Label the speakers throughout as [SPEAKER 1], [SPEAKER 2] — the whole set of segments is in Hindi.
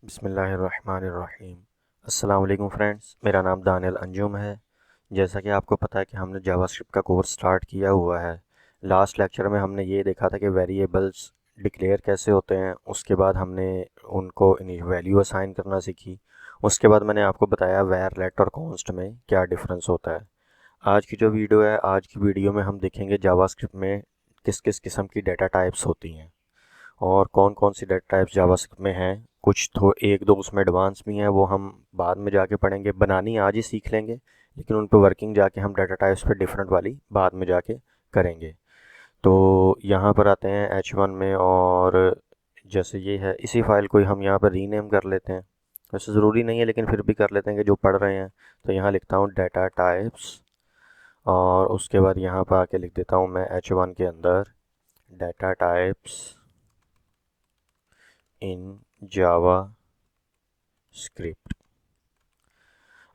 [SPEAKER 1] बिस्मिल्लाहिर्रहमानिर्रहीम। अस्सलाम वालेकुम फ्रेंड्स, मेरा नाम दानियल अंजुम है। जैसा कि आपको पता है कि हमने जावास्क्रिप्ट का कोर्स स्टार्ट किया हुआ है। लास्ट लेक्चर में हमने ये देखा था कि वेरिएबल्स डिक्लेयर कैसे होते हैं, उसके बाद हमने उनको वैल्यू असाइन करना सीखी। उसके बाद मैंने आपको बताया वैर, लेट और कॉन्स्ट में क्या डिफरेंस होता है। आज की जो वीडियो है, आज की वीडियो में हम देखेंगे जावास्क्रिप्ट में किस किस किस्म की डेटा टाइप्स होती हैं और कौन कौन सी डेटा टाइप्स जावास्क्रिप्ट में हैं। कुछ तो एक दो उसमें एडवांस भी हैं, वो हम बाद में जाके पढ़ेंगे। बनानी आज ही सीख लेंगे, लेकिन उन पर वर्किंग जाके हम डाटा टाइप्स पे डिफरेंट वाली बाद में जाके करेंगे। तो यहाँ पर आते हैं H1 में, और जैसे ये है, इसी फाइल को हम यहाँ पर रीनेम कर लेते हैं। वैसे ज़रूरी नहीं है, लेकिन फिर भी कर लेते हैं कि जो पढ़ रहे हैं। तो यहाँ लिखता हूँ डाटा टाइप्स, और उसके बाद यहाँ पर आके लिख देता हूँ मैं H1 के अंदर data types in Java script.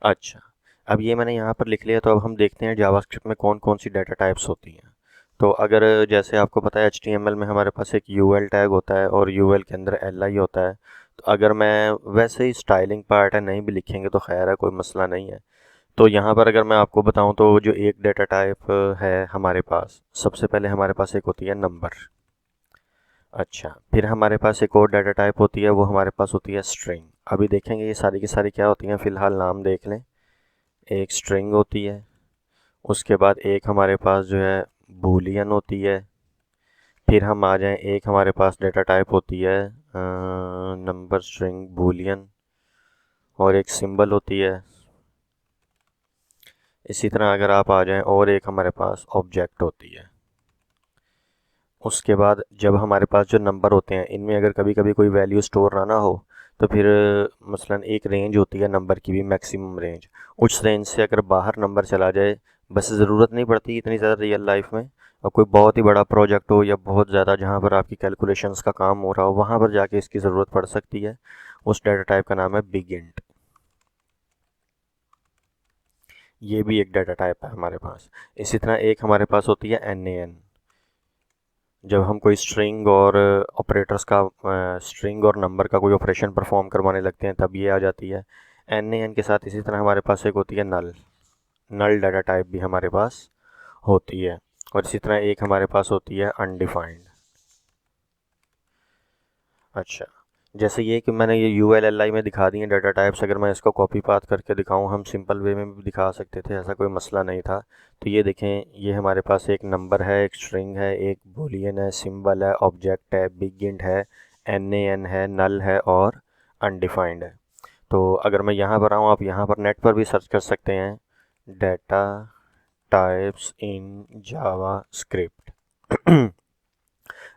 [SPEAKER 1] अच्छा, अब ये मैंने यहाँ पर लिख लिया, तो अब हम देखते हैं जावास्क्रिप्ट में कौन कौन सी डाटा टाइप्स होती हैं। तो अगर जैसे आपको पता है HTML में हमारे पास एक UL टैग होता है और UL के अंदर LI होता है। तो अगर मैं वैसे ही स्टाइलिंग पार्ट है नहीं भी लिखेंगे तो खैर है, कोई मसला नहीं है। तो यहाँ पर अगर मैं आपको बताऊँ तो जो एक डाटा टाइप है हमारे पास, सबसे पहले हमारे पास एक होती है नंबर। अच्छा, फिर हमारे पास एक और डाटा टाइप होती है, वो हमारे पास होती है स्ट्रिंग। अभी देखेंगे ये सारी की सारी क्या होती हैं, फ़िलहाल नाम देख लें। एक स्ट्रिंग होती है, उसके बाद एक हमारे पास जो है बूलियन होती है। फिर हम आ जाएं, एक हमारे पास डाटा टाइप होती है नंबर, स्ट्रिंग, बूलियन, और एक सिंबल होती है। इसी तरह अगर आप आ जाएं, और एक हमारे पास ऑब्जेक्ट होती है। उसके बाद जब हमारे पास जो नंबर होते हैं, इनमें अगर कभी कभी कोई वैल्यू स्टोर ना हो, तो फिर मसलन एक रेंज होती है नंबर की भी, मैक्सिमम रेंज। उस रेंज से अगर बाहर नंबर चला जाए, बस ज़रूरत नहीं पड़ती इतनी ज़्यादा रियल लाइफ में, और कोई बहुत ही बड़ा प्रोजेक्ट हो या बहुत ज़्यादा जहाँ पर आपकी कैलकुलेशंस का काम हो रहा हो, वहाँ पर जाके इसकी ज़रूरत पड़ सकती है। उस डाटा टाइप का नाम है बिग इंट। ये भी एक डाटा टाइप है हमारे पास। इसी तरह एक हमारे पास होती है NaN। जब हम कोई स्ट्रिंग और ऑपरेटर्स का, स्ट्रिंग और नंबर का कोई ऑपरेशन परफॉर्म करवाने लगते हैं, तब ये आ जाती है NaN के साथ। इसी तरह हमारे पास एक होती है नल। नल डाटा टाइप भी हमारे पास होती है। और इसी तरह एक हमारे पास होती है अनडिफाइंड। अच्छा, जैसे ये कि मैंने ये ULLI में दिखा दी है डाटा टाइप्स, अगर मैं इसको कॉपी पाथ करके दिखाऊं, हम सिंपल वे में भी दिखा सकते थे, ऐसा कोई मसला नहीं था। तो ये देखें, ये हमारे पास एक नंबर है, एक स्ट्रिंग है, एक बूलियन है, सिंबल है, ऑब्जेक्ट है, बिग इंट है, NaN है, नल है, और अनडिफाइंड है। तो अगर मैं यहाँ पर आऊँ, आप यहाँ पर नेट पर भी सर्च कर सकते हैं, data types in Java script.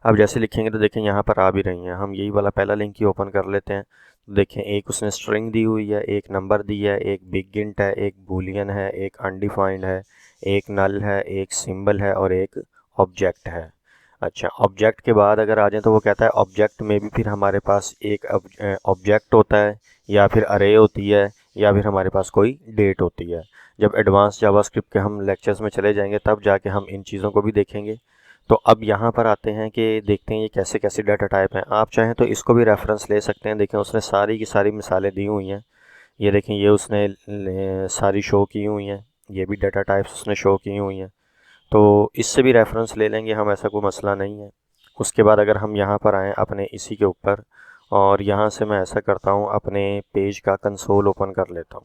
[SPEAKER 1] अब जैसे लिखेंगे तो देखें यहाँ पर आ भी रही हैं। हम यही वाला पहला लिंक ही ओपन कर लेते हैं। देखें, एक उसने स्ट्रिंग दी हुई है, एक नंबर दी है, एक बिग इंट है, एक बूलियन है, एक अनडिफाइंड है, एक नल है, एक सिंबल है, और एक ऑब्जेक्ट है। अच्छा, ऑब्जेक्ट के बाद अगर आ जाए तो वो कहता है ऑब्जेक्ट में भी फिर हमारे पास एक ऑब्जेक्ट होता है, या फिर अरे होती है, या फिर हमारे पास कोई डेट होती है। जब एडवांस जावास्क्रिप्ट के हम लेक्चर्स में चले जाएंगे, तब जाके हम इन चीज़ों को भी देखेंगे। तो अब यहाँ पर आते हैं कि देखते हैं ये कैसे कैसे डाटा टाइप हैं। आप चाहें तो इसको भी रेफरेंस ले सकते हैं। देखें, उसने सारी की सारी मिसालें दी हुई हैं। ये देखें, ये उसने सारी शो की हुई हैं। ये भी डाटा टाइप्स उसने शो की हुई हैं। तो इससे भी रेफरेंस ले लेंगे हम, ऐसा कोई मसला नहीं है। उसके बाद अगर हम यहाँ पर आएँ अपने इसी के ऊपर, और यहाँ से मैं ऐसा करता हूँ, अपने पेज का कंसोल ओपन कर लेता हूँ।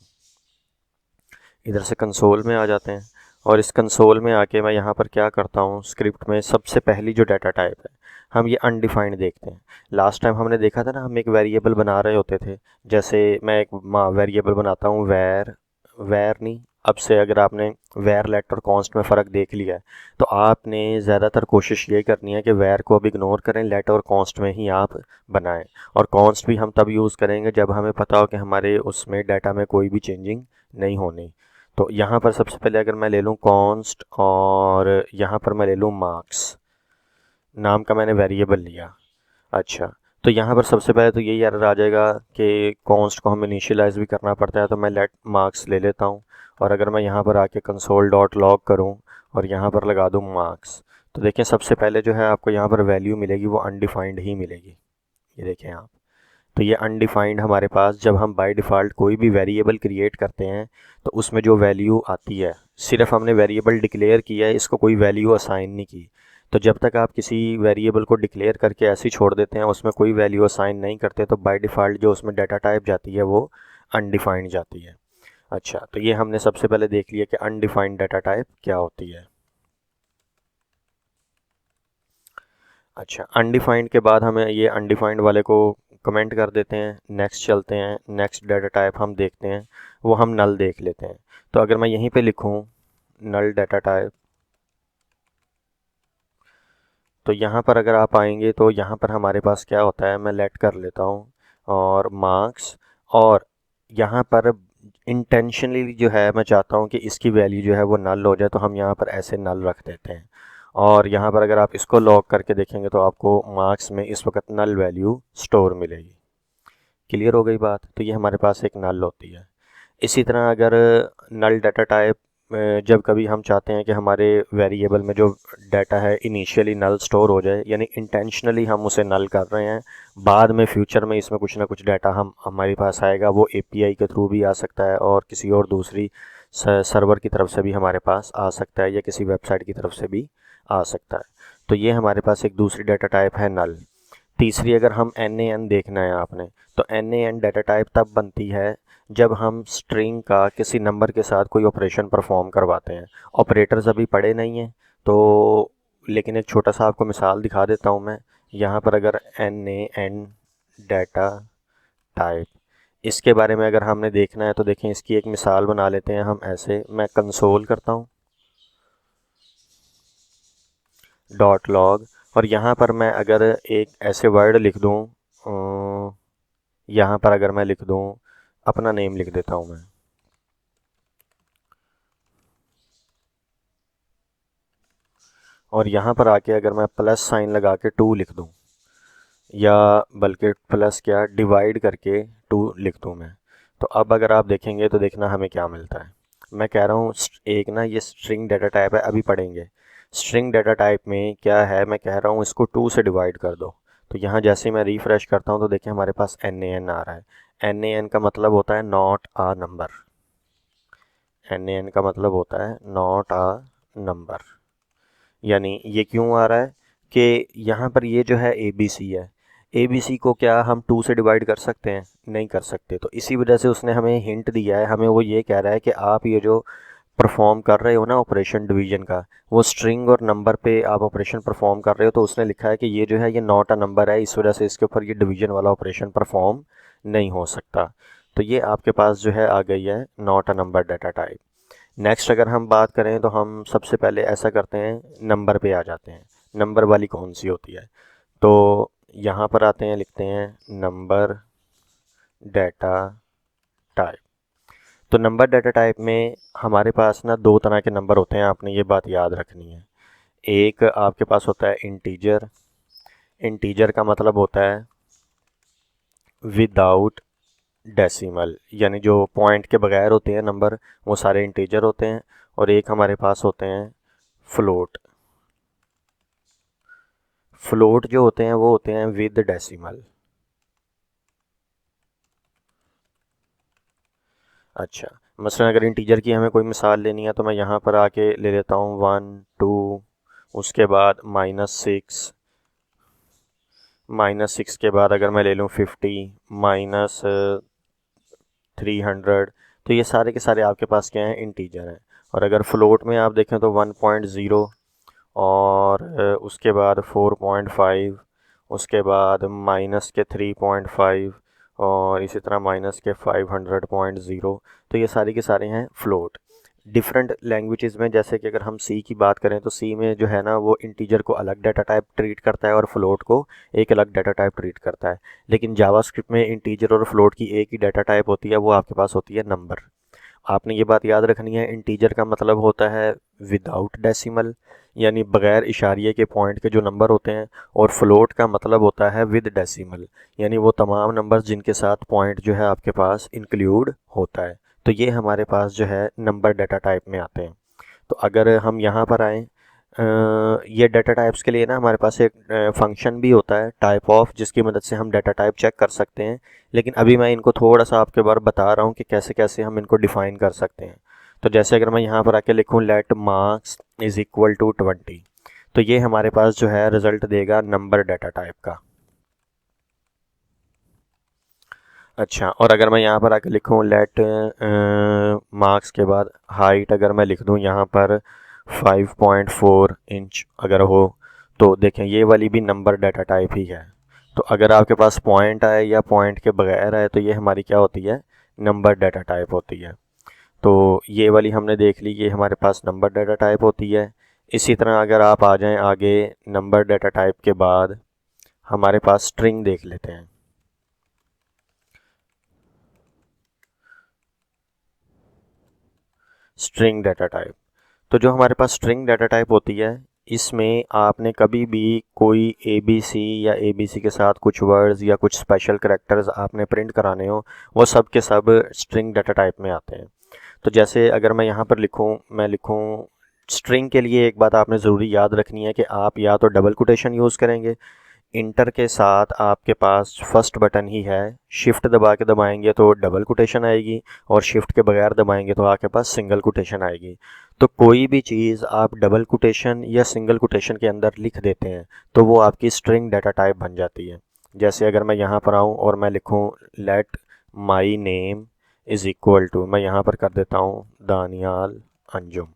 [SPEAKER 1] इधर से कंसोल में आ जाते हैं, और इस कंसोल में आके मैं यहाँ पर क्या करता हूँ, स्क्रिप्ट में सबसे पहली जो डाटा टाइप है, हम ये अनडिफाइंड देखते हैं। लास्ट टाइम हमने देखा था ना, हम एक वेरिएबल बना रहे होते थे। जैसे मैं एक वेरिएबल बनाता हूँ, वैर, वैर नहीं, अब से अगर आपने वैर, लेट और कॉन्स्ट में फ़र्क देख लिया है, तो आपने ज़्यादातर कोशिश ये करनी है कि वैर को अब इग्नोर करें, लेट और कॉन्स्ट में ही आप बनाएं। और कॉन्स्ट भी हम तब यूज़ करेंगे जब हमें पता हो कि हमारे उसमें डाटा में कोई भी चेंजिंग नहीं होनी। तो यहाँ पर सबसे पहले अगर मैं ले लूँ कॉन्स्ट, और यहाँ पर मैं ले लूँ मार्क्स नाम का मैंने वेरिएबल लिया। अच्छा, तो यहाँ पर सबसे पहले तो यही एरर आ जाएगा कि कॉन्स्ट को हमें इनिशियलाइज भी करना पड़ता है। तो मैं लेट मार्क्स ले लेता हूँ, और अगर मैं यहाँ पर आके कंसोल डॉट लॉग करूँ और यहाँ पर लगा दूँ मार्क्स, तो देखें सबसे पहले जो है आपको यहाँ पर वैल्यू मिलेगी वो अनडिफाइंड ही मिलेगी। ये देखें आप, तो ये अनडिफाइंड हमारे पास जब हम बाय डिफ़ॉल्ट कोई भी वेरिएबल क्रिएट करते हैं तो उसमें जो वैल्यू आती है, सिर्फ हमने वेरिएबल डिक्लेयर किया है, इसको कोई वैल्यू असाइन नहीं की। तो जब तक आप किसी वेरिएबल को डिक्लेयर करके ऐसे ही छोड़ देते हैं, उसमें कोई वैल्यू असाइन नहीं करते, तो बाय डिफ़ॉल्ट जो उसमें डाटा टाइप जाती है वो अनडिफाइंड जाती है। अच्छा, तो ये हमने सबसे पहले देख लिया कि अनडिफाइंड डाटा टाइप क्या होती है। अच्छा, अनडिफाइंड के बाद हमें ये अनडिफाइंड वाले को कमेंट कर देते हैं, नेक्स्ट चलते हैं, नेक्स्ट डाटा टाइप हम देखते हैं, वो हम नल देख लेते हैं। तो अगर मैं यहीं पे लिखूं नल डाटा टाइप, तो यहाँ पर अगर आप आएंगे तो यहाँ पर हमारे पास क्या होता है, मैं लेट कर लेता हूँ और मार्क्स, और यहाँ पर इंटेंशनली जो है मैं चाहता हूँ कि इसकी वैल्यू जो है वो नल हो जाए, तो हम यहाँ पर ऐसे नल रख देते हैं। और यहाँ पर अगर आप इसको लॉक करके देखेंगे तो आपको मार्क्स में इस वक्त नल वैल्यू स्टोर मिलेगी। क्लियर हो गई बात? तो ये हमारे पास एक नल होती है। इसी तरह अगर नल डाटा टाइप जब कभी हम चाहते हैं कि हमारे वेरिएबल में जो डाटा है इनिशियली नल स्टोर हो जाए, यानी इंटेंशनली हम उसे नल कर रहे हैं, बाद में फ्यूचर में इसमें कुछ ना कुछ डाटा हमारे पास आएगा, वो एपीआई के थ्रू भी आ सकता है और किसी और दूसरी सर्वर की तरफ से भी हमारे पास आ सकता है, या किसी वेबसाइट की तरफ से भी आ सकता है। तो ये हमारे पास एक दूसरी डाटा टाइप है नल। तीसरी, अगर हम NaN देखना है आपने, तो NaN डाटा टाइप तब बनती है जब हम स्ट्रिंग का किसी नंबर के साथ कोई ऑपरेशन परफॉर्म करवाते हैं। ऑपरेटर्स अभी पढ़े नहीं हैं तो, लेकिन एक छोटा सा आपको मिसाल दिखा देता हूँ मैं। यहाँ पर अगर NaN डाटा टाइप, इसके बारे में अगर हमने देखना है तो देखें, इसकी एक मिसाल बना लेते हैं हम ऐसे। मैं कंसोल करता हूँ .log, और यहाँ पर मैं अगर एक ऐसे वर्ड लिख दूँ, यहाँ पर अगर मैं लिख दूँ, अपना नेम लिख देता हूँ मैं, और यहाँ पर आके अगर मैं प्लस साइन लगा के 2 लिख दूँ, या बल्कि प्लस क्या, डिवाइड करके 2 लिख दूँ मैं, तो अब अगर आप देखेंगे तो देखना हमें क्या मिलता है। मैं कह रहा हूँ एक ना ये स्ट्रिंग डाटा टाइप है, अभी पढ़ेंगे। स्ट्रिंग डाटा टाइप में क्या है, मैं कह रहा हूँ इसको 2 से डिवाइड कर दो। तो यहाँ जैसे मैं रिफ़्रेश करता हूँ तो देखिए हमारे पास NaN आ रहा है। NaN का मतलब होता है नॉट आ नंबर। NaN का मतलब होता है नॉट आ नंबर। यानी ये क्यों आ रहा है कि यहाँ पर ये जो है ABC है, ABC को क्या हम 2 से डिवाइड कर सकते हैं? नहीं कर सकते। तो इसी वजह से उसने हमें हिंट दिया है, हमें वो ये कह रहा है कि आप ये जो परफॉर्म कर रहे हो ना ऑपरेशन डिवीजन का, वो स्ट्रिंग और नंबर पे आप ऑपरेशन परफॉर्म कर रहे हो, तो उसने लिखा है कि ये जो है ये नॉट अ नंबर है, इस वजह से इसके ऊपर ये डिवीजन वाला ऑपरेशन परफॉर्म नहीं हो सकता। तो ये आपके पास जो है आ गई है not a number data type. Next अगर हम बात करें तो हम सबसे पहले ऐसा करते हैं, नंबर पे आ जाते हैं। नंबर वाली कौन सी होती है? तो यहाँ पर आते हैं, लिखते हैं नंबर डाटा टाइप। तो नंबर डाटा टाइप में हमारे पास ना 2 तरह के नंबर होते हैं, आपने ये बात याद रखनी है। एक आपके पास होता है इंटीजर। इंटीजर का मतलब होता है विदाउट डेसिमल, यानी जो पॉइंट के बगैर होते हैं नंबर, वो सारे इंटीजर होते हैं। और एक हमारे पास होते हैं फ्लोट। फ्लोट जो होते हैं वो होते हैं विद डेसिमल। अच्छा, मसलन अगर इंटीजर की हमें कोई मिसाल लेनी है तो मैं यहाँ पर आके ले लेता हूँ 1 2, उसके बाद -6, -6 के बाद अगर मैं ले लूँ 50, -300, तो ये सारे के सारे आपके पास क्या हैं, इंटीजर हैं। और अगर फ्लोट में आप देखें तो 1.0, और उसके बाद 4.5, उसके बाद माइनस के 3.5, और इसी तरह माइनस के 500.0। तो ये सारे के सारे हैं फ्लोट। डिफरेंट लैंग्वेजेस में, जैसे कि अगर हम सी की बात करें तो सी में जो है ना वो इंटीजर को अलग डाटा टाइप ट्रीट करता है और फ्लोट को एक अलग डाटा टाइप ट्रीट करता है। लेकिन जावास्क्रिप्ट में इंटीजर और फ्लोट की एक ही डाटा टाइप होती है, वो आपके पास होती है नंबर। आपने ये बात याद रखनी है, इंटीजर का मतलब होता है विदाउट डेसिमल, यानी बग़ैर इशारिये के पॉइंट के जो नंबर होते हैं, और फ्लोट का मतलब होता है विद डेसिमल, यानी वो तमाम नंबर जिनके साथ पॉइंट जो है आपके पास इंक्लूड होता है। तो ये हमारे पास जो है नंबर डाटा टाइप में आते हैं। तो अगर हम यहाँ पर आएँ, ये डाटा टाइप्स के लिए ना हमारे पास एक फंक्शन भी होता है टाइप ऑफ, जिसकी मदद से हम डाटा टाइप चेक कर सकते हैं। लेकिन अभी मैं इनको थोड़ा सा आपके बारे बता रहा हूँ कि कैसे कैसे हम इनको डिफ़ाइन कर सकते हैं। तो जैसे अगर मैं यहाँ पर आके लिखूँ let marks is equal to 20, तो ये हमारे पास जो है रिज़ल्ट देगा नंबर डाटा टाइप का। अच्छा, और अगर मैं यहाँ पर आके लिखूँ लेट मार्क्स के बाद हाइट अगर मैं लिख दूँ यहाँ पर 5.4 इंच अगर हो, तो देखें ये वाली भी नंबर डाटा टाइप ही है। तो अगर आपके पास पॉइंट आए या पॉइंट के बगैर आए तो ये हमारी क्या होती है, नंबर डाटा टाइप होती है। तो ये वाली हमने देख ली, ये हमारे पास नंबर डाटा टाइप होती है। इसी तरह अगर आप आ जाएं आगे, नंबर डाटा टाइप के बाद हमारे पास स्ट्रिंग देख लेते हैं। स्ट्रिंग डाटा टाइप, तो जो हमारे पास स्ट्रिंग डाटा टाइप होती है, इसमें आपने कभी भी कोई ABC या ABC के साथ कुछ वर्ड्स या कुछ स्पेशल करैक्टर्स आपने प्रिंट कराने हो, वो सब के सब स्ट्रिंग डाटा टाइप में आते हैं। तो जैसे अगर मैं यहाँ पर मैं लिखूँ स्ट्रिंग के लिए, एक बात आपने ज़रूरी याद रखनी है कि आप या तो डबल कोटेशन यूज़ करेंगे, इंटर के साथ आपके पास फर्स्ट बटन ही है, शिफ्ट दबा के दबाएंगे तो डबल कोटेशन आएगी, और शिफ्ट के बगैर दबाएंगे तो आपके पास सिंगल कोटेशन आएगी। तो कोई भी चीज़ आप डबल कोटेशन या सिंगल कोटेशन के अंदर लिख देते हैं तो वो आपकी स्ट्रिंग डाटा टाइप बन जाती है। जैसे अगर मैं यहाँ पर आऊँ और मैं लिखूँ let my name is equal to, मैं यहाँ पर कर देता हूँ दानियाल अंजुम,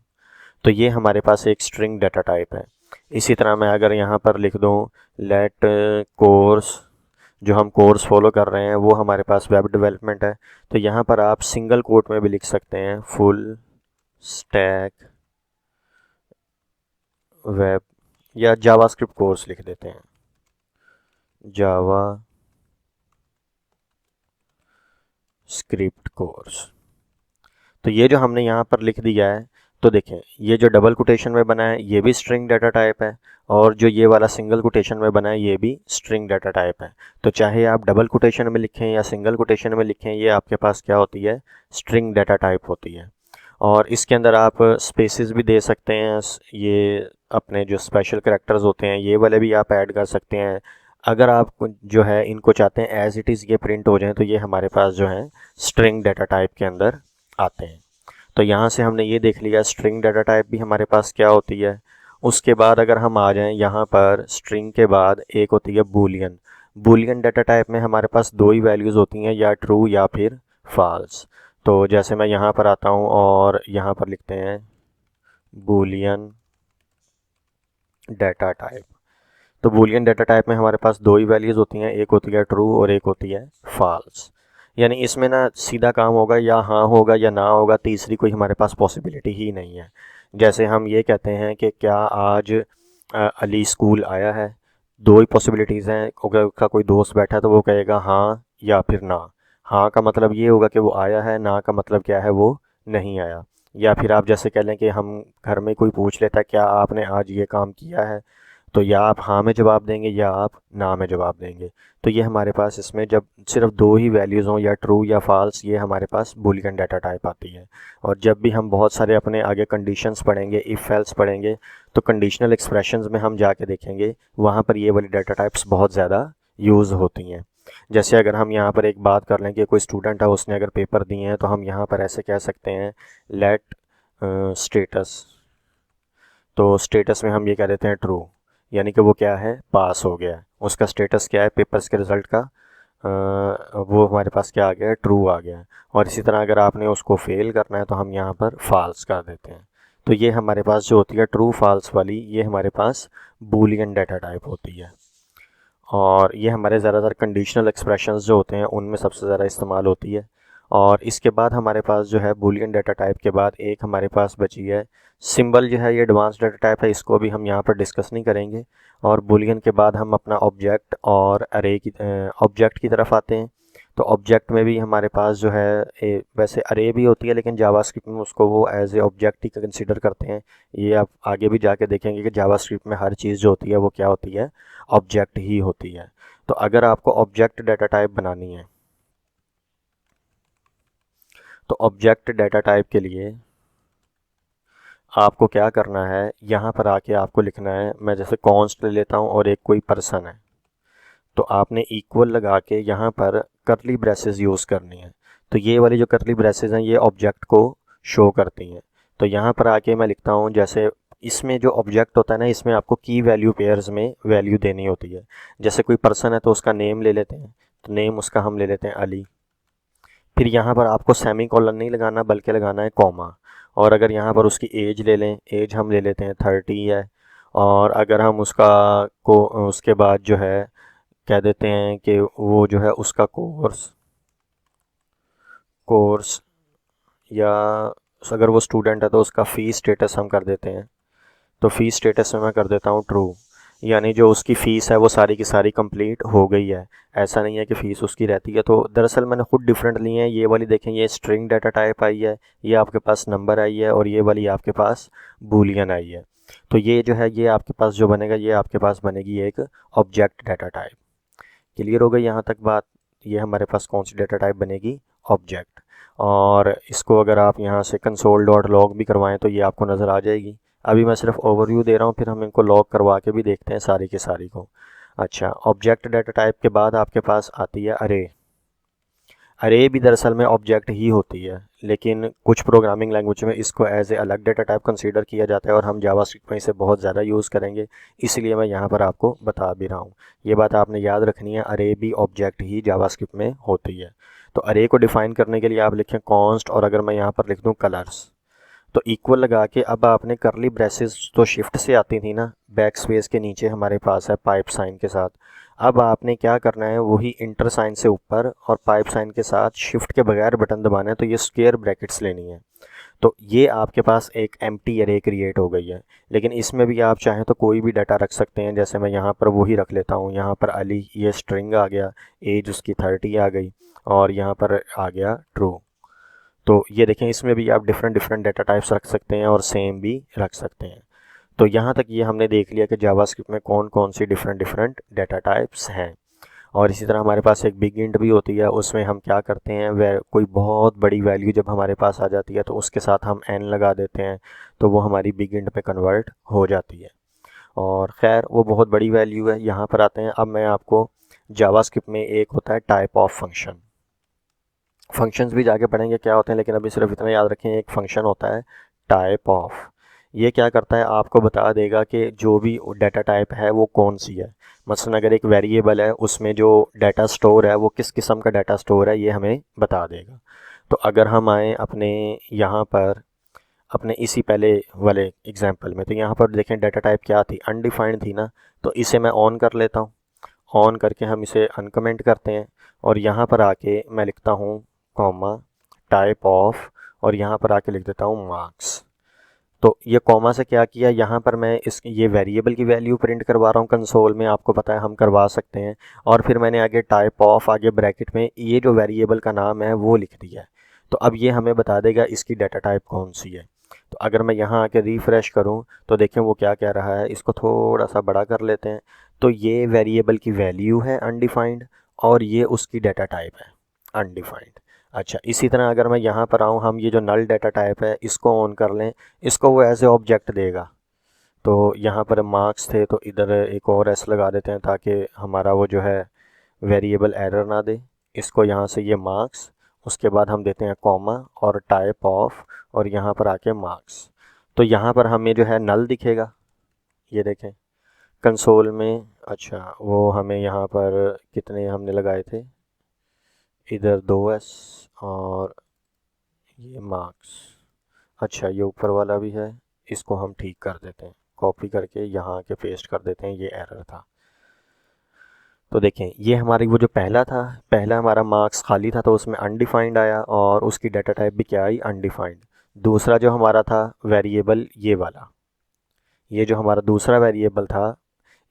[SPEAKER 1] तो ये हमारे पास एक स्ट्रिंग डाटा टाइप है। इसी तरह मैं अगर यहाँ पर लिख दूँ लेट कोर्स, जो हम कोर्स फॉलो कर रहे हैं वो हमारे पास वेब डेवलपमेंट है, तो यहाँ पर आप सिंगल कोट में भी लिख सकते हैं फुल स्टैक वेब, या जावास्क्रिप्ट कोर्स लिख देते हैं, जावा स्क्रिप्ट कोर्स। तो ये जो हमने यहाँ पर लिख दिया है, तो देखें ये जो डबल कोटेशन में बना है ये भी स्ट्रिंग डाटा टाइप है, और जो ये वाला सिंगल कोटेशन में बना है ये भी स्ट्रिंग डाटा टाइप है। तो चाहे आप डबल कोटेशन में लिखें या सिंगल कोटेशन में लिखें, ये आपके पास क्या होती है, स्ट्रिंग डाटा टाइप होती है। और इसके अंदर आप स्पेसेस भी दे सकते हैं, ये अपने जो स्पेशल करैक्टर्स होते हैं ये वाले भी आप ऐड कर सकते हैं। अगर आप जो है इनको चाहते हैं एज इट इज़ ये प्रिंट हो जाएं, तो ये हमारे पास जो है स्ट्रिंग डाटा टाइप के अंदर आते हैं। तो यहाँ से हमने ये देख लिया स्ट्रिंग डाटा टाइप भी हमारे पास क्या होती है। उसके बाद अगर हम आ जाएं यहाँ पर, स्ट्रिंग के बाद एक होती है बूलियन। बूलियन डाटा टाइप में हमारे पास दो ही वैल्यूज़ होती हैं, या ट्रू या फिर फॉल्स। तो जैसे मैं यहाँ पर आता हूँ और यहाँ पर लिखते हैं बूलियन डाटा टाइप। तो बूलियन डाटा टाइप में हमारे पास दो ही वैल्यूज़ होती हैं, एक होती है ट्रू और एक होती है फॉल्स। यानी इसमें ना सीधा काम होगा, या हाँ होगा या ना होगा, तीसरी कोई हमारे पास पॉसिबिलिटी ही नहीं है। जैसे हम ये कहते हैं कि क्या आज अली स्कूल आया है, दो ही पॉसिबिलिटीज़ हैं, अगर उसका कोई दोस्त बैठा है तो वो कहेगा हाँ या फिर ना। हाँ का मतलब ये होगा कि वो आया है, ना का मतलब क्या है, वो नहीं आया। या फिर आप जैसे कह लें कि हम घर में कोई पूछ लेता है क्या आपने आज ये काम किया है, तो या आप हाँ में जवाब देंगे या आप ना में जवाब देंगे। तो ये हमारे पास इसमें जब सिर्फ दो ही वैल्यूज़ हों, या ट्रू या फॉल्स, ये हमारे पास बूलियन डाटा टाइप आती है। और जब भी हम बहुत सारे अपने आगे कंडीशंस पढ़ेंगे, इफ़ एल्स पढ़ेंगे, तो कंडीशनल एक्सप्रेशंस में हम जाके देखेंगे वहाँ पर ये वाली डाटा टाइप्स बहुत ज़्यादा यूज़ होती हैं। जैसे अगर हम यहाँ पर एक बात कर लें कि कोई स्टूडेंट है, उसने अगर पेपर दिए हैं, तो हम यहाँ पर ऐसे कह सकते हैं लेट स्टेटस। तो स्टेटस में हम ये कह देते हैं ट्रू, यानी कि वो क्या है, पास हो गया है। उसका स्टेटस क्या है पेपर्स के रिज़ल्ट का, वो हमारे पास क्या आ गया है, ट्रू आ गया है। और इसी तरह अगर आपने उसको फेल करना है तो हम यहाँ पर फॉल्स कर देते हैं। तो ये हमारे पास जो होती है ट्रू फॉल्स वाली, ये हमारे पास बूलियन डाटा टाइप होती है। और ये हमारे ज़्यादातर कंडीशनल एक्सप्रेशंस जो होते हैं उनमें सबसे ज़्यादा इस्तेमाल होती है। और इसके बाद हमारे पास जो है बूलियन डाटा टाइप के बाद एक हमारे पास बची है सिंबल, जो है ये एडवांस डाटा टाइप है, इसको भी हम यहाँ पर डिस्कस नहीं करेंगे। और बूलियन के बाद हम अपना ऑब्जेक्ट और अरे की ऑब्जेक्ट की तरफ आते हैं। तो ऑब्जेक्ट में भी हमारे पास जो है वैसे अरे भी होती है, लेकिन जावास्क्रिप्ट में उसको वो एज ए ऑब्जेक्ट ही कंसिडर करते हैं। ये आप आगे भी जाके देखेंगे कि जावास्क्रिप्ट में हर चीज़ जो होती है वो क्या होती है, ऑब्जेक्ट ही होती है। तो अगर आपको ऑब्जेक्ट डाटा टाइप बनानी है, तो ऑब्जेक्ट डाटा टाइप के लिए आपको क्या करना है, यहाँ पर आके आपको लिखना है, मैं जैसे कॉन्स्ट ले लेता हूँ और एक कोई पर्सन है, तो आपने इक्वल लगा के यहाँ पर करली ब्रेसेस यूज़ करनी है। तो ये वाली जो करली ब्रेसेस हैं ये ऑब्जेक्ट को शो करती हैं। तो यहाँ पर आके मैं लिखता हूँ, जैसे इसमें जो ऑब्जेक्ट होता है ना, इसमें आपको की वैल्यू पेयर्स में वैल्यू देनी होती है। जैसे कोई पर्सन है तो उसका नेम ले लेते हैं, तो नेम उसका हम ले लेते हैं अली। फिर यहाँ पर आपको सेमी कॉलन नहीं लगाना बल्कि लगाना है कॉमा। और अगर यहाँ पर उसकी एज ले लें, एज हम ले लेते हैं 30 है। और अगर हम उसका को उसके बाद जो है कह देते हैं कि वो जो है उसका कोर्स या अगर वो स्टूडेंट है तो उसका फ़ीस स्टेटस हम कर देते हैं। तो फ़ीस स्टेटस में मैं कर देता हूँ ट्रू, यानी जो उसकी फ़ीस है वो सारी की सारी कंप्लीट हो गई है। ऐसा नहीं है कि फ़ीस उसकी रहती है। तो दरअसल मैंने खुद डिफरेंट लिए हैं। ये वाली देखें, ये स्ट्रिंग डाटा टाइप आई है, ये आपके पास नंबर आई है, और ये वाली आपके पास बूलियन आई है। तो ये जो है ये आपके पास जो बनेगा ये आपके पास बनेगी एक ऑब्जेक्ट डाटा टाइप। क्लियर हो गई यहाँ तक बात? ये हमारे पास कौन सी डाटा टाइप बनेगी? ऑब्जेक्ट। और इसको अगर आप यहाँ से कंसोल डॉट लॉग भी करवाएं तो ये आपको नज़र आ जाएगी। अभी मैं सिर्फ ओवरव्यू दे रहा हूँ, फिर हम इनको लॉग करवा के भी देखते हैं सारी की सारी को। अच्छा, ऑब्जेक्ट डाटा टाइप के बाद आपके पास आती है अरे। अरे भी दरअसल में ऑब्जेक्ट ही होती है, लेकिन कुछ प्रोग्रामिंग लैंग्वेज में इसको एज ए अलग डाटा टाइप कंसीडर किया जाता है, और हम जावास्क्रिप्ट में इसे बहुत ज़्यादा यूज़ करेंगे, इसलिए मैं यहाँ पर आपको बता भी रहा हूँ। ये बात आपने याद रखनी है, अरे भी ऑब्जेक्ट ही जावास्क्रिप्ट में होती है। तो अरे को डिफ़ाइन करने के लिए आप लिखें कॉन्स्ट, और अगर मैं यहाँ पर लिख दूँ कलर्स, तो इक्वल लगा के अब आपने करली ब्रेसेस तो शिफ्ट से आती थी ना, बैक स्पेस के नीचे हमारे पास है पाइप साइन के साथ। अब आपने क्या करना है, वही इंटर साइन से ऊपर और पाइप साइन के साथ शिफ्ट के बगैर बटन दबाना है, तो ये स्क्वायर ब्रैकेट्स लेनी है। तो ये आपके पास एक एम्प्टी अरे क्रिएट हो गई है। लेकिन इसमें भी आप चाहें तो कोई भी डाटा रख सकते हैं, जैसे मैं यहाँ पर वही रख लेता हूँ। यहाँ पर अली ये स्ट्रिंग आ गया, एज उसकी 30 आ गई, और यहाँ पर आ गया ट्रू। तो ये देखें, इसमें भी आप डिफरेंट डिफरेंट डाटा टाइप्स रख सकते हैं और सेम भी रख सकते हैं। तो यहाँ तक ये हमने देख लिया कि जावास्क्रिप्ट में कौन कौन सी डिफरेंट डिफरेंट डाटा टाइप्स हैं। और इसी तरह हमारे पास एक बिग इंट भी होती है, उसमें हम क्या करते हैं, वह कोई बहुत बड़ी वैल्यू जब हमारे पास आ जाती है तो उसके साथ हम n लगा देते हैं, तो वो हमारी बिग इंट में कन्वर्ट हो जाती है। और ख़ैर वो बहुत बड़ी वैल्यू है। यहाँ पर आते हैं, अब मैं आपको जावास्क्रिप्ट में एक होता है टाइप ऑफ फंक्शन। फंक्शंस भी जाके पढ़ेंगे क्या होते हैं, लेकिन अभी सिर्फ इतना याद रखें, एक फंक्शन होता है टाइप ऑफ। ये क्या करता है, आपको बता देगा कि जो भी डाटा टाइप है वो कौन सी है। मसलन अगर एक वेरिएबल है, उसमें जो डाटा स्टोर है वो किस किस्म का डाटा स्टोर है, ये हमें बता देगा। तो अगर हम आएँ अपने यहाँ पर अपने इसी पहले वाले एग्जांपल में, तो यहाँ पर देखें डाटा टाइप क्या थी, अनडिफाइंड थी ना। तो इसे मैं ऑन कर लेता हूँ, ऑन करके हम इसे अनकमेंट करते हैं, और यहाँ पर आके मैं लिखता हूँ कॉमा टाइप ऑफ, और यहाँ पर आके लिख देता हूँ मार्क्स। तो ये कॉमा से क्या किया, यहाँ पर मैं ये वेरिएबल की वैल्यू प्रिंट करवा रहा हूँ कंसोल में, आपको पता है हम करवा सकते हैं। और फिर मैंने आगे टाइप ऑफ आगे ब्रैकेट में ये जो वेरिएबल का नाम है वो लिख दिया है। तो अब ये हमें बता देगा इसकी डाटा टाइप कौन सी है। तो अगर मैं यहाँ आके रिफ़्रेश करूँ तो देखें वो क्या कह रहा है, इसको थोड़ा सा बड़ा कर लेते हैं। तो ये वेरिएबल की वैल्यू है अनडिफाइंड, और ये उसकी डाटा टाइप है अनडिफाइंड। अच्छा, इसी तरह अगर मैं यहाँ पर आऊँ, हम ये जो नल डाटा टाइप है इसको ऑन कर लें, इसको वो एज ए ऑब्जेक्ट देगा। तो यहाँ पर मार्क्स थे तो इधर एक और एस लगा देते हैं ताकि हमारा वो जो है वेरिएबल एरर ना दे। इसको यहाँ से ये मार्क्स, उसके बाद हम देते हैं कॉमा और टाइप ऑफ, और यहाँ पर आके मार्क्स। तो यहाँ पर हमें जो है नल दिखेगा, ये देखें कंसोल में। अच्छा, वो हमें यहाँ पर कितने हमने लगाए थे, इधर 2s और ये मार्क्स। अच्छा, ये ऊपर वाला भी है, इसको हम ठीक कर देते हैं, कॉपी करके यहाँ के पेस्ट कर देते हैं, ये एरर था। तो देखें ये हमारी वो जो पहला था, पहला हमारा मार्क्स खाली था तो उसमें अनडिफाइंड आया, और उसकी डाटा टाइप भी क्या आई, अनडिफाइंड। दूसरा जो हमारा था वेरिएबल ये वाला, ये जो हमारा दूसरा वेरिएबल था,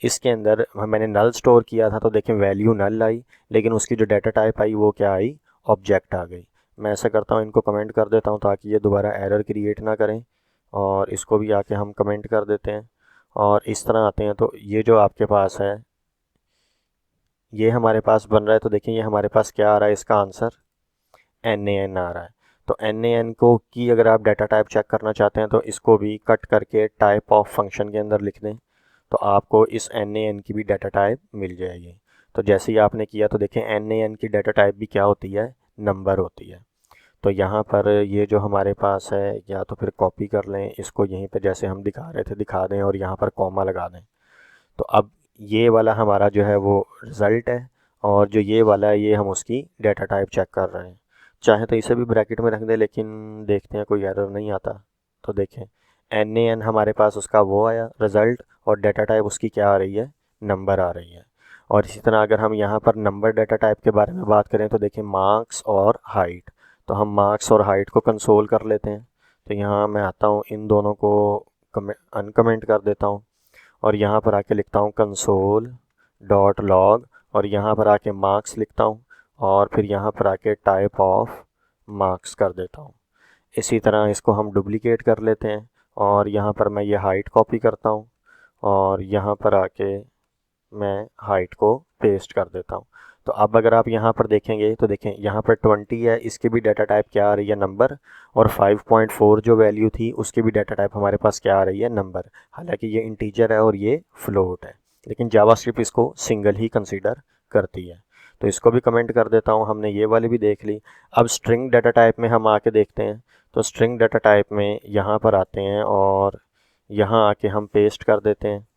[SPEAKER 1] इसके अंदर मैंने नल स्टोर किया था, तो देखें वैल्यू नल आई, लेकिन उसकी जो डाटा टाइप आई वो क्या आई, ऑब्जेक्ट आ गई। मैं ऐसा करता हूँ, इनको कमेंट कर देता हूँ ताकि ये दोबारा एरर क्रिएट ना करें, और इसको भी आके हम कमेंट कर देते हैं। और इस तरह आते हैं, तो ये जो आपके पास है ये हमारे पास बन रहा है। तो देखें ये हमारे पास क्या आ रहा है, इसका आंसर NaN आ रहा है। तो NaN को की अगर आप डाटा टाइप चेक करना चाहते हैं तो इसको भी कट करके टाइप ऑफ फंक्शन के अंदर लिख दें, तो आपको इस NaN की भी डाटा टाइप मिल जाएगी। तो जैसे ही आपने किया तो देखें NaN की डाटा टाइप भी क्या होती है, नंबर होती है। तो यहाँ पर ये जो हमारे पास है, या तो फिर कॉपी कर लें इसको, यहीं पे जैसे हम दिखा रहे थे दिखा दें और यहाँ पर कॉमा लगा दें। तो अब ये वाला हमारा जो है वो रिज़ल्ट है, और जो ये वाला है ये हम उसकी डाटा टाइप चेक कर रहे हैं। चाहे तो इसे भी ब्रैकेट में रख दें, लेकिन देखते हैं कोई एरर नहीं आता। तो देखें NaN हमारे पास उसका वो आया रिज़ल्ट, और डाटा टाइप उसकी क्या आ रही है, नंबर आ रही है। और इसी तरह अगर हम यहाँ पर नंबर डाटा टाइप के बारे में बात करें तो देखें मार्क्स और हाइट। तो हम मार्क्स और हाइट को कंसोल कर लेते हैं। तो यहाँ मैं आता हूँ, इन दोनों को अनकमेंट कर देता हूँ, और यहाँ पर आके लिखता हूँ कंसोल डॉट लॉग, और यहाँ पर आके मार्क्स लिखता हूँ, और फिर यहाँ पर आके टाइप ऑफ मार्क्स कर देता हूँ। इसी तरह इसको हम डुप्लीकेट कर लेते हैं, और यहाँ पर मैं ये हाइट कॉपी करता हूँ, और यहाँ पर आके मैं हाइट को पेस्ट कर देता हूँ। तो अब अगर आप यहाँ पर देखेंगे तो देखें यहाँ पर 20 है, इसकी भी डाटा टाइप क्या आ रही है, नंबर। और 5.4 जो वैल्यू थी उसकी भी डाटा टाइप हमारे पास क्या आ रही है, नंबर। हालांकि ये इंटीजर है और ये फ्लोट है, लेकिन जावास्क्रिप्ट इसको सिंगल ही कंसीडर करती है। तो इसको भी कमेंट कर देता हूँ, हमने ये वाली भी देख ली। अब स्ट्रिंग डाटा टाइप में हम आके देखते हैं। तो स्ट्रिंग डाटा टाइप में यहाँ पर आते हैं, और यहाँ आके हम पेस्ट कर देते हैं,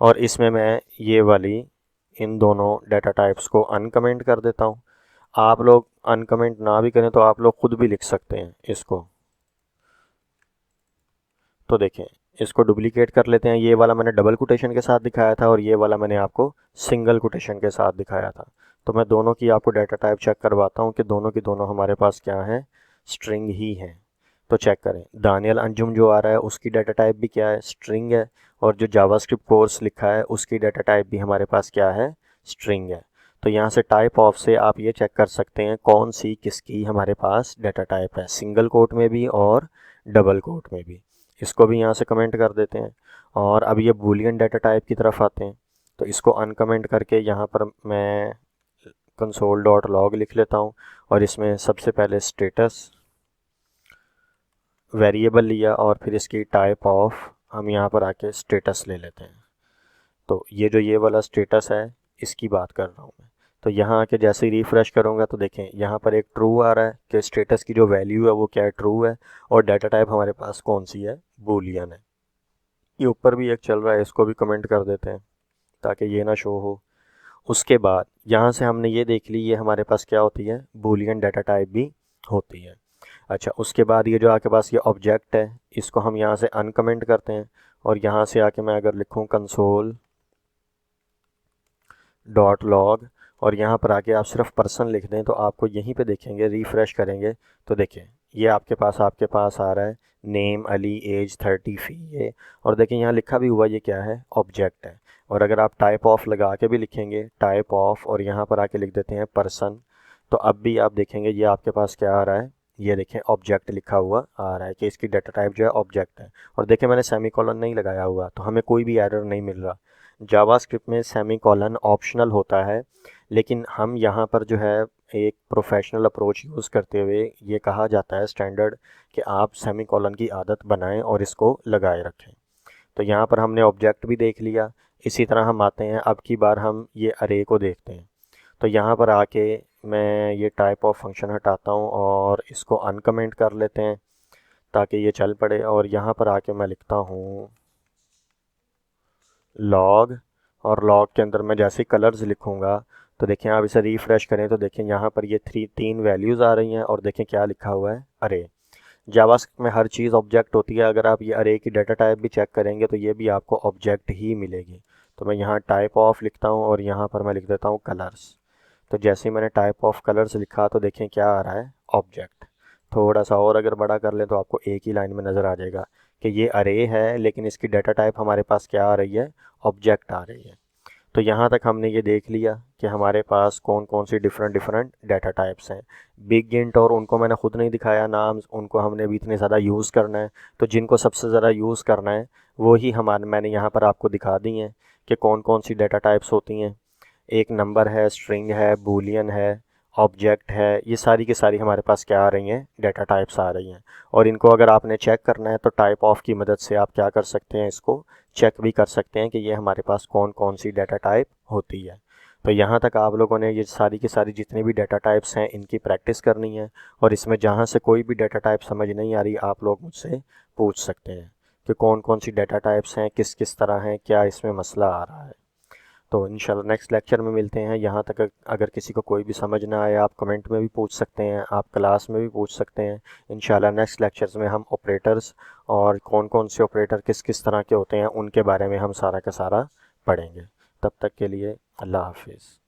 [SPEAKER 1] और इसमें मैं ये वाली इन दोनों डाटा टाइप्स को अनकमेंट कर देता हूँ। आप लोग अनकमेंट ना भी करें तो आप लोग खुद भी लिख सकते हैं इसको। तो देखें इसको डुप्लीकेट कर लेते हैं। ये वाला मैंने डबल कोटेशन के साथ दिखाया था, और ये वाला मैंने आपको सिंगल कोटेशन के साथ दिखाया था। तो मैं दोनों की आपको डाटा टाइप चेक करवाता हूँ कि दोनों की दोनों हमारे पास क्या है, स्ट्रिंग ही है। तो चेक करें, दानियल अंजुम जो आ रहा है उसकी डाटा टाइप भी क्या है, स्ट्रिंग है। और जो जावास्क्रिप्ट कोर्स लिखा है उसकी डाटा टाइप भी हमारे पास क्या है, स्ट्रिंग है। तो यहाँ से टाइप ऑफ से आप ये चेक कर सकते हैं कौन सी किसकी हमारे पास डाटा टाइप है, सिंगल कोट में भी और डबल कोट में भी। इसको भी यहाँ से कमेंट कर देते हैं, और अब ये बूलियन डाटा टाइप की तरफ आते हैं। तो इसको अनकमेंट करके यहाँ पर मैं कंसोल डॉट लॉग लिख लेता हूँ, और इसमें सबसे पहले स्टेटस वेरिएबल लिया, और फिर इसकी टाइप ऑफ हम यहाँ पर आके स्टेटस ले लेते हैं। तो ये जो ये वाला स्टेटस है इसकी बात कर रहा हूँ मैं। तो यहाँ आके जैसे ही रिफ़्रेश करूँगा तो देखें यहाँ पर एक ट्रू आ रहा है कि स्टेटस की जो वैल्यू है वो क्या है, ट्रू है, और डाटा टाइप हमारे पास कौन सी है, बूलियन है। ये ऊपर भी एक चल रहा है, इसको भी कमेंट कर देते हैं ताकि ये ना शो हो। उसके बाद यहाँ से हमने ये देख ली ये हमारे पास क्या होती है, बूलियन डाटा टाइप भी होती है। अच्छा, उसके बाद ये जो आपके पास ये ऑब्जेक्ट है इसको हम यहाँ से अनकमेंट करते हैं, और यहाँ से आके मैं अगर लिखूँ कंसोल डॉट लॉग, और यहाँ पर आके आप सिर्फ पर्सन लिख दें तो आपको यहीं पे देखेंगे, रिफ़्रेश करेंगे तो देखिए ये आपके पास आ रहा है नेम अली, एज 30 फ़ी ये। और देखिए यहाँ लिखा भी हुआ ये क्या है, ऑब्जेक्ट है। और अगर आप टाइप ऑफ लगा के भी लिखेंगे टाइप ऑफ, और यहाँ पर आके लिख देते हैं पर्सन, तो अब भी आप देखेंगे ये आपके पास क्या आ रहा है, ये देखें ऑब्जेक्ट लिखा हुआ आ रहा है कि इसकी डाटा टाइप जो है ऑब्जेक्ट है। और देखें मैंने सेमीकोलन नहीं लगाया हुआ, तो हमें कोई भी एरर नहीं मिल रहा। जावास्क्रिप्ट में सेमीकोलन ऑप्शनल होता है, लेकिन हम यहाँ पर जो है एक प्रोफेशनल अप्रोच यूज़ करते हुए ये कहा जाता है स्टैंडर्ड कि आप सेमीकोलन की आदत बनाएं और इसको लगाए रखें। तो यहाँ पर हमने ऑब्जेक्ट भी देख लिया। इसी तरह हम आते हैं, अब की बार हम ये अरे को देखते हैं। तो यहाँ पर आके मैं ये टाइप ऑफ फंक्शन हटाता हूँ और इसको अनकमेंट कर लेते हैं ताकि ये चल पड़े। और यहाँ पर आके मैं लिखता हूँ लॉग, और लॉग के अंदर मैं जैसे कलर्स लिखूँगा तो देखें आप इसे रिफ़्रेश करें तो देखें यहाँ पर ये तीन वैल्यूज़ आ रही हैं, और देखें क्या लिखा हुआ है, अरे। जावास्क्रिप्ट में हर चीज़ ऑब्जेक्ट होती है। अगर आप ये अरे की डाटा टाइप भी चेक करेंगे तो ये भी आपको ऑब्जेक्ट ही मिलेगी। तो मैं यहाँ टाइप ऑफ लिखता हूँ और यहाँ पर मैं लिख देता हूँ कलर्स। तो जैसे ही मैंने टाइप ऑफ कलर्स लिखा तो देखें क्या आ रहा है, ऑब्जेक्ट। थोड़ा सा और अगर बड़ा कर लें तो आपको एक ही लाइन में नज़र आ जाएगा कि ये अरे है, लेकिन इसकी डाटा टाइप हमारे पास क्या आ रही है, ऑब्जेक्ट आ रही है। तो यहाँ तक हमने ये देख लिया कि हमारे पास कौन कौन सी डिफरेंट डाटा टाइप्स हैं। बिग इंट और उनको मैंने ख़ुद नहीं दिखाया नाम, उनको हमने अभी इतने ज़्यादा यूज़ करना है। तो जिनको सबसे ज़्यादा यूज़ करना है वो ही मैंने यहाँ पर आपको दिखा दी हैं कि कौन कौन सी डाटा टाइप्स होती हैं। एक नंबर है, स्ट्रिंग है, बूलियन है, ऑब्जेक्ट है, ये सारी की सारी हमारे पास क्या आ रही हैं, डेटा टाइप्स आ रही हैं। और इनको अगर आपने चेक करना है तो टाइप ऑफ की मदद से आप क्या कर सकते हैं, इसको चेक भी कर सकते हैं कि ये हमारे पास कौन कौन सी डेटा टाइप होती है। तो यहाँ तक आप लोगों ने ये सारी की सारी जितनी भी डेटा टाइप्स हैं इनकी प्रैक्टिस करनी है, और इसमें जहाँ से कोई भी डेटा टाइप समझ नहीं आ रही आप लोग मुझसे पूछ सकते हैं कि कौन कौन सी डेटा टाइप्स हैं, किस किस तरह हैं, क्या इसमें मसला आ रहा है। तो इंशाल्लाह नेक्स्ट लेक्चर में मिलते हैं। यहाँ तक अगर किसी को कोई भी समझ ना आए आप कमेंट में भी पूछ सकते हैं, आप क्लास में भी पूछ सकते हैं। इंशाल्लाह नेक्स्ट लेक्चर्स में हम ऑपरेटर्स और कौन कौन से ऑपरेटर किस किस तरह के होते हैं उनके बारे में हम सारा का सारा पढ़ेंगे। तब तक के लिए अल्लाह हाफिज़।